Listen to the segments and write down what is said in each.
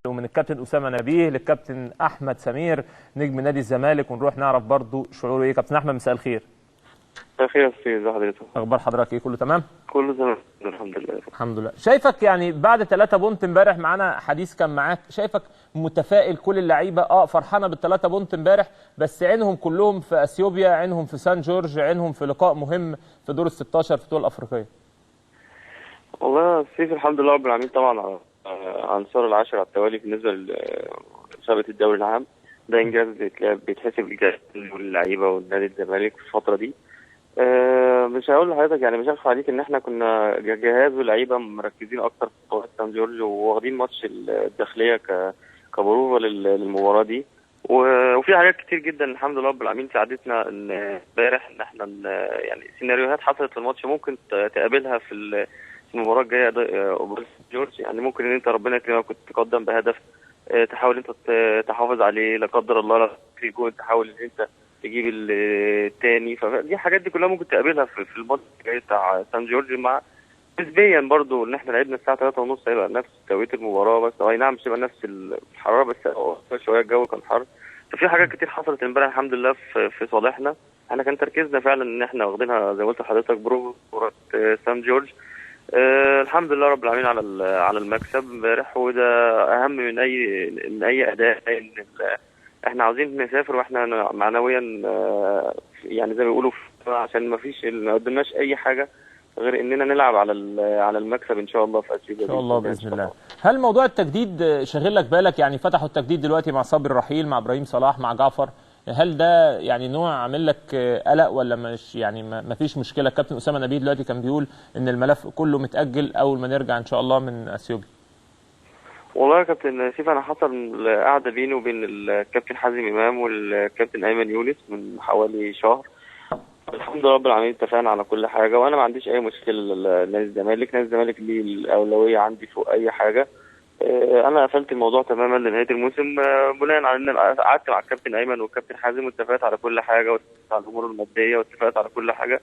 ومن الكابتن اسامه نبيه للكابتن احمد سمير نجم نادي الزمالك، ونروح نعرف برضو شعوره ايه. كابتن احمد مساء الخير. مساء الخير يا استاذ حضرتك. اخبار حضرتك ايه؟ كله تمام؟ كله تمام الحمد لله. الحمد لله. شايفك يعني بعد 3 بونت امبارح، معانا حديث كان معاك، شايفك متفائل. كل اللعيبه فرحانه بال3 بونت امبارح، بس عينهم كلهم في اثيوبيا، عينهم في سان جورج، عينهم في لقاء مهم في دور ال16 في البطوله الافريقيه. والله يا سيف الحمد لله رب العالمين، طبعا على انصار العاشر على التوالي بالنسبه لمسابقه الدوري العام. ده انجاز بيتحسب للعيبه والنادي الزمالك في الفتره دي. مش هقول لحضرتك يعني مش هخفى عليك ان احنا كنا جهاز واللعيبه مركزين اكتر في بطوله سان جورج، وواخدين ماتش الداخليه كبروفه للمباراه دي. وفي حاجات كتير جدا الحمد لله رب العالمين ساعدتنا ان امبارح ان احنا يعني سيناريوهات حصلت في الماتش ممكن تقابلها في المباراه الجايه قبل جورج. يعني ممكن ان انت ربنا يكرمك كنت تقدم بهدف، تحاول انت تحافظ على لا قدر الله لو في جول تحاول ان انت تجيب الثاني. فدي حاجات دي كلها ممكن تقابلها في الماتش الجاي بتاع سان جورج. مع نسبيا برضو ان احنا لعبنا الساعه 3:30 هيبقى نفس توقيت المباراه، بس اي نعم مش هيبقى نفس الحراره، بس شويه الجو كان حر. ففي حاجات كتير حصلت امبارح الحمد لله في صالحنا. احنا كان تركيزنا فعلا ان احنا واخدينها زي ما قلت لحضرتك بروفة سان جورج. الحمد لله رب العالمين على المكسب امبارح، وده اهم من اي اداء. ان احنا عاوزين نسافر واحنا معنويا يعني زي ما بيقولوا عشان ما قدمناش اي حاجه غير اننا نلعب على المكسب ان شاء الله في اثيوبيا ان شاء الله باذن الله. هل موضوع التجديد شاغل لك بالك؟ يعني فتحوا التجديد دلوقتي مع صابر رحيل، مع ابراهيم صلاح، مع جعفر. هل ده يعني نوع عامل لك قلق ولا مش؟ يعني ما فيش مشكله؟ الكابتن اسامه نبيه دلوقتي كان بيقول ان الملف كله متاجل اول ما نرجع ان شاء الله من اثيوبيا. والله يا كابتن سيف انا حصل قعده بيني وبين الكابتن حازم امام والكابتن ايمن يونس من حوالي شهر. الحمد لله رب العالمين اتفقنا على كل حاجه، وانا ما عنديش اي مشكله. نادي الزمالك ليه الاولويه عندي فوق اي حاجه. انا قفلت الموضوع تماما لنهايه الموسم بناء على ان قعدت مع الكابتن ايمن والكابتن حازم واتفقت على كل حاجه، واتفقت على الامور الماديه واتفقت على كل حاجه.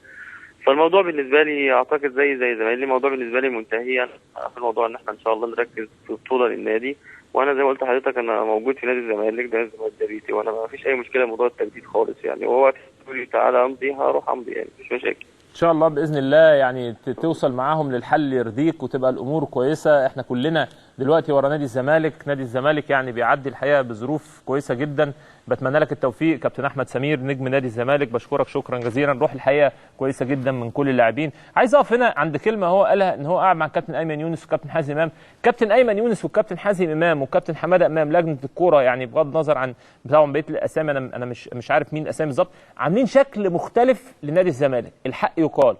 فالموضوع بالنسبه لي اعتقد زي زمايلي الموضوع بالنسبه لي منتهي. في الموضوع ان احنا ان شاء الله نركز في بطوله للنادي، وانا زي ما قلت لحضرتك انا موجود في نادي الزمالك، ده الزمالك ده بيتي، وانا ما فيش اي مشكله موضوع التجديد خالص يعني. وهو تقول لي تعالى امضي هروح امضي يعني مش مشاكل. ان شاء الله باذن الله يعني توصل معاهم للحل يرضيك وتبقى الامور كويسه. احنا كلنا دلوقتي ورا نادي الزمالك، نادي الزمالك يعني بيعدي الحقيقه بظروف كويسه جدا. بتمنى لك التوفيق كابتن احمد سمير نجم نادي الزمالك، بشكرك شكرا جزيلا. روح الحقيقه كويسه جدا من كل اللاعبين. عايز اقف هنا عند كلمه هو قالها، ان هو قاعد مع الكابتن ايمن يونس والكابتن حازم امام. كابتن ايمن يونس والكابتن حازم امام والكابتن حماده امام لجنه الكوره، يعني بغض النظر عن بتاعهم بقيه الاسامي، انا مش عارف مين الاسامي بالظبط، عاملين شكل مختلف لنادي الزمالك. الحق يقال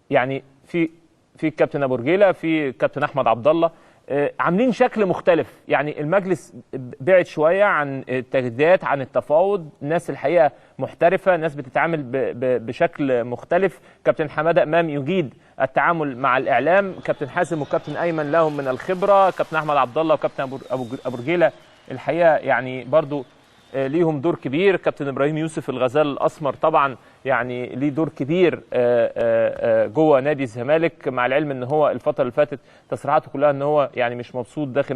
يعني في الكابتن ابو رجيله، في الكابتن احمد عبد الله، عاملين شكل مختلف. يعني المجلس بعد شويه عن التجديدات، عن التفاوض. ناس الحقيقه محترفه، ناس بتتعامل بشكل مختلف. كابتن حماده امام يجيد التعامل مع الاعلام، كابتن حازم وكابتن ايمن لهم من الخبره، كابتن احمد عبد الله وكابتن ابو رجيله الحقيقه يعني برضو ليهم دور كبير. كابتن ابراهيم يوسف الغزال الاسمر طبعا يعني ليه دور كبير جوه نادي الزمالك، مع العلم ان هو الفتره اللي فاتت تصريحاته كلها ان هو يعني مش مبسوط داخل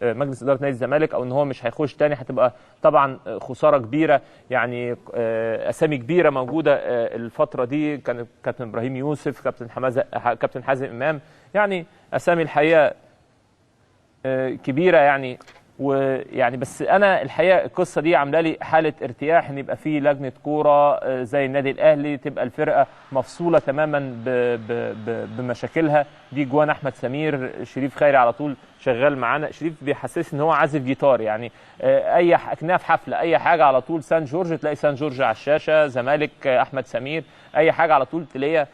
مجلس اداره نادي الزمالك، او ان هو مش هيخش تاني. هتبقى طبعا خساره كبيره. يعني اسامي كبيره موجوده الفتره دي، كان كابتن ابراهيم يوسف، كابتن حازم امام، يعني اسامي الحقيقه كبيره يعني. ويعني بس انا الحقيقه القصه دي عامله لي حاله ارتياح، ان يبقى في لجنه كوره زي النادي الاهلي، تبقى الفرقه مفصوله تماما بمشاكلها دي. جوان احمد سمير، شريف خيري على طول شغال معانا. شريف بيحسسني ان هو عازف جيتار يعني، اي اكنها في حفله، اي حاجه على طول سان جورج تلاقي سان جورج على الشاشه، زمالك احمد سمير، اي حاجه على طول تلاقيها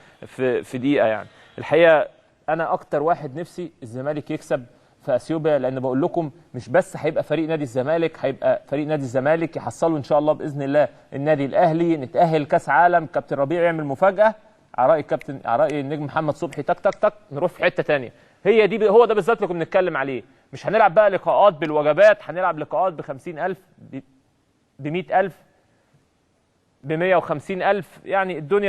في دقيقه. يعني الحقيقه انا اكتر واحد نفسي الزمالك يكسب في اثيوبيا، لان بقول لكم مش بس هيبقى فريق نادي الزمالك، هيبقى فريق نادي الزمالك يحصلوا ان شاء الله باذن الله النادي الاهلي، نتاهل كاس عالم، كابتن ربيع يعمل مفاجاه على راي النجم محمد صبحي، تك تك تك نروح في حته ثانيه. هي دي هو ده بالظبط اللي كنا بنتكلم عليه. مش هنلعب بقى لقاءات بالوجبات، هنلعب لقاءات ب50,000 ب100,000 ب150,000. يعني الدنيا